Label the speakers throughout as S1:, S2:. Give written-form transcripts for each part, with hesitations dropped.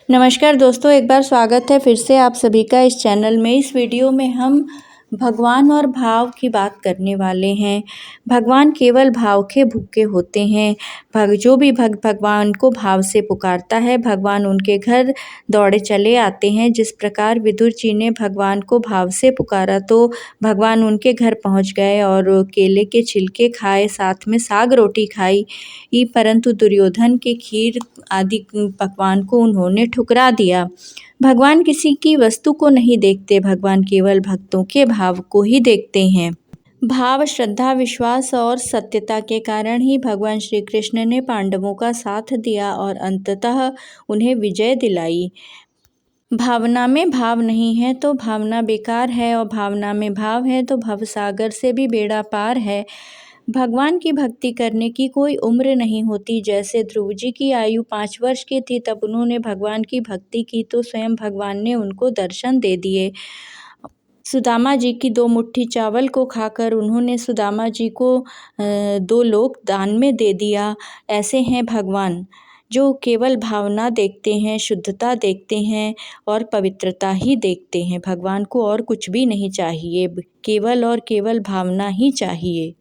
S1: नमस्कार दोस्तों, एक बार स्वागत है फिर से आप सभी का इस चैनल में। इस वीडियो में हम भगवान और भाव की बात करने वाले हैं। भगवान केवल भाव के भूखे होते हैं। जो भी भगवान को भाव से पुकारता है, भगवान उनके घर दौड़े चले आते हैं। जिस प्रकार विदुर जी ने भगवान को भाव से पुकारा तो भगवान उनके घर पहुंच गए और केले के छिलके खाए, साथ में साग रोटी खाई। परंतु दुर्योधन के खीर आदि पकवान को उन्होंने ठुकरा दिया। भगवान किसी की वस्तु को नहीं देखते, भगवान केवल भक्तों के भाव को ही देखते हैं। भाव, श्रद्धा, विश्वास और सत्यता के कारण ही भगवान श्री कृष्ण ने पांडवों का साथ दिया और अंततः उन्हें विजय दिलाई। भावना में भाव नहीं है तो भावना बेकार है, और भावना में भाव है तो भवसागर से भी बेड़ा पार है। भगवान की भक्ति करने की कोई उम्र नहीं होती। जैसे ध्रुव जी की आयु 5 वर्ष की थी, तब उन्होंने भगवान की भक्ति की तो स्वयं भगवान ने उनको दर्शन दे दिए। सुदामा जी की 2 मुट्ठी चावल को खाकर उन्होंने सुदामा जी को 2 लोक दान में दे दिया। ऐसे हैं भगवान, जो केवल भावना देखते हैं, शुद्धता देखते हैं और पवित्रता ही देखते हैं। भगवान को और कुछ भी नहीं चाहिए, केवल और केवल भावना ही चाहिए।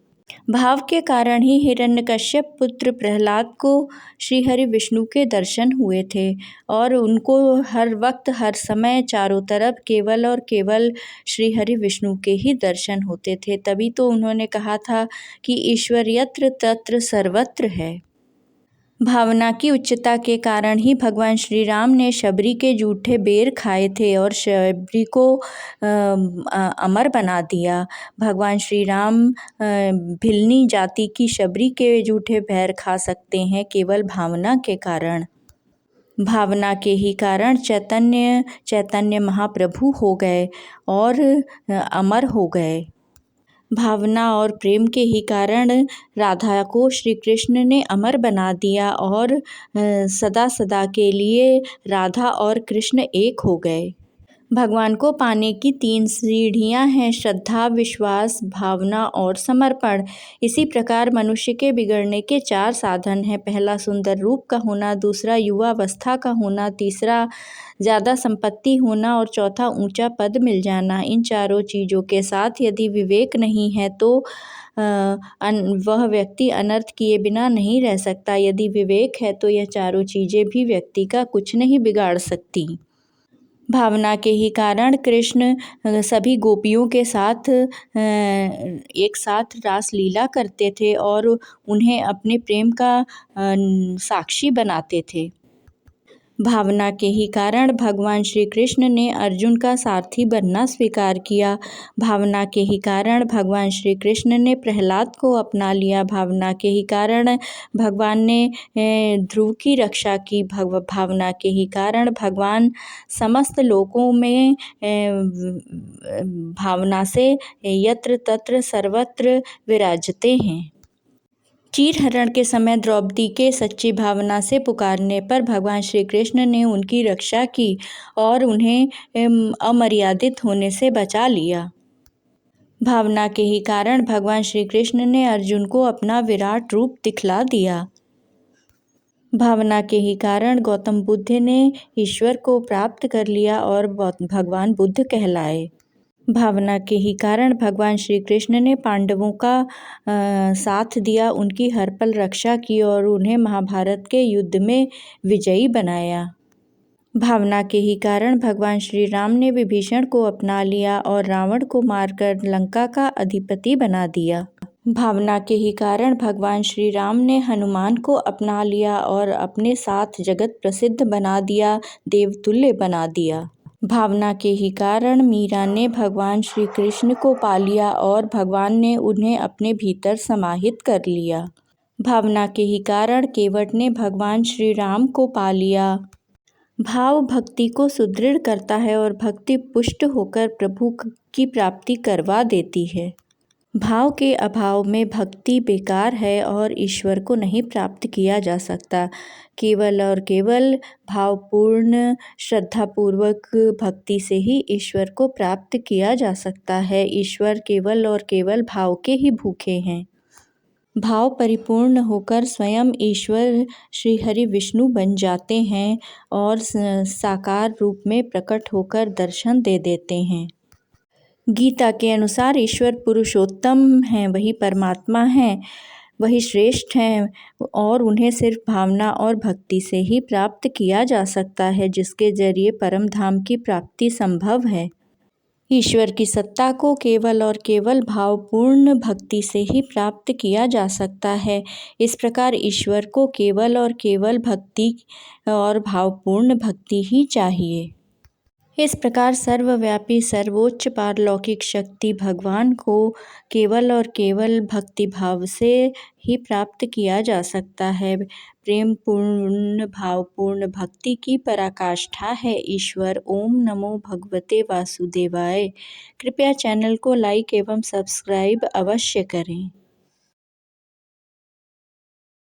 S1: भाव के कारण ही हिरण्यकश्यप पुत्र प्रहलाद को श्री हरि विष्णु के दर्शन हुए थे, और उनको हर वक्त हर समय चारों तरफ केवल और केवल श्री हरि विष्णु के ही दर्शन होते थे। तभी तो उन्होंने कहा था कि ईश्वर यत्र तत्र सर्वत्र है। भावना की उच्चता के कारण ही भगवान श्री राम ने शबरी के जूठे बेर खाए थे और शबरी को अमर बना दिया। भगवान श्री राम भिलनी जाति की शबरी के जूठे बैर खा सकते हैं केवल भावना के कारण। भावना के ही कारण चैतन्य महाप्रभु हो गए और अमर हो गए। भावना और प्रेम के ही कारण राधा को श्री कृष्ण ने अमर बना दिया और सदा सदा के लिए राधा और कृष्ण एक हो गए। भगवान को पाने की 3 सीढ़ियाँ हैं: श्रद्धा, विश्वास, भावना और समर्पण। इसी प्रकार मनुष्य के बिगड़ने के 4 साधन हैं। पहला सुंदर रूप का होना, दूसरा युवावस्था का होना, तीसरा ज़्यादा संपत्ति होना और चौथा ऊंचा पद मिल जाना। इन चारों चीज़ों के साथ यदि विवेक नहीं है तो वह व्यक्ति अनर्थ किए बिना नहीं रह सकता। यदि विवेक है तो यह चारों चीज़ें भी व्यक्ति का कुछ नहीं बिगाड़ सकती। भावना के ही कारण कृष्ण सभी गोपियों के साथ एक साथ रास लीला करते थे और उन्हें अपने प्रेम का साक्षी बनाते थे। भावना के ही कारण भगवान श्री कृष्ण ने अर्जुन का सारथी बनना स्वीकार किया। भावना के ही कारण भगवान श्री कृष्ण ने प्रहलाद को अपना लिया। भावना के ही कारण भगवान ने ध्रुव की रक्षा की। भावना के ही कारण भगवान समस्त लोकों में भावना से यत्र तत्र सर्वत्र विराजते हैं। चीरहरण के समय द्रौपदी के सच्ची भावना से पुकारने पर भगवान श्री कृष्ण ने उनकी रक्षा की और उन्हें अमर्यादित होने से बचा लिया। भावना के ही कारण भगवान श्री कृष्ण ने अर्जुन को अपना विराट रूप दिखला दिया। भावना के ही कारण गौतम बुद्ध ने ईश्वर को प्राप्त कर लिया और भगवान बुद्ध कहलाए। भावना के ही कारण भगवान श्री कृष्ण ने पांडवों का साथ दिया, उनकी हर पल रक्षा की और उन्हें महाभारत के युद्ध में विजयी बनाया। भावना के ही कारण भगवान श्री राम ने विभीषण को अपना लिया और रावण को मारकर लंका का अधिपति बना दिया। भावना के ही कारण भगवान श्री राम ने हनुमान को अपना लिया और अपने साथ जगत प्रसिद्ध बना दिया, देवतुल्य बना दिया। भावना के ही कारण मीरा ने भगवान श्री कृष्ण को पा लिया और भगवान ने उन्हें अपने भीतर समाहित कर लिया। भावना के ही कारण केवट ने भगवान श्री राम को पा लिया। भाव भक्ति को सुदृढ़ करता है और भक्ति पुष्ट होकर प्रभु की प्राप्ति करवा देती है। भाव के अभाव में भक्ति बेकार है और ईश्वर को नहीं प्राप्त किया जा सकता। केवल और केवल भावपूर्ण श्रद्धापूर्वक भक्ति से ही ईश्वर को प्राप्त किया जा सकता है। ईश्वर केवल और केवल भाव के ही भूखे हैं। भाव परिपूर्ण होकर स्वयं ईश्वर श्री हरि विष्णु बन जाते हैं और साकार रूप में प्रकट होकर दर्शन दे देते हैं। गीता के अनुसार ईश्वर पुरुषोत्तम हैं, वही परमात्मा हैं, वही श्रेष्ठ हैं और उन्हें सिर्फ भावना और भक्ति से ही प्राप्त किया जा सकता है, जिसके जरिए परम धाम की प्राप्ति संभव है। ईश्वर की सत्ता को केवल और केवल भावपूर्ण भक्ति से ही प्राप्त किया जा सकता है। इस प्रकार ईश्वर को केवल और केवल भक्ति और भावपूर्ण भक्ति ही चाहिए। इस प्रकार सर्वव्यापी सर्वोच्च पारलौकिक शक्ति भगवान को केवल और केवल भक्ति भाव से ही प्राप्त किया जा सकता है। प्रेम पूर्ण भावपूर्ण भक्ति की पराकाष्ठा है ईश्वर। ओम नमो भगवते वासुदेवाय। कृपया चैनल को लाइक एवं सब्सक्राइब अवश्य करें।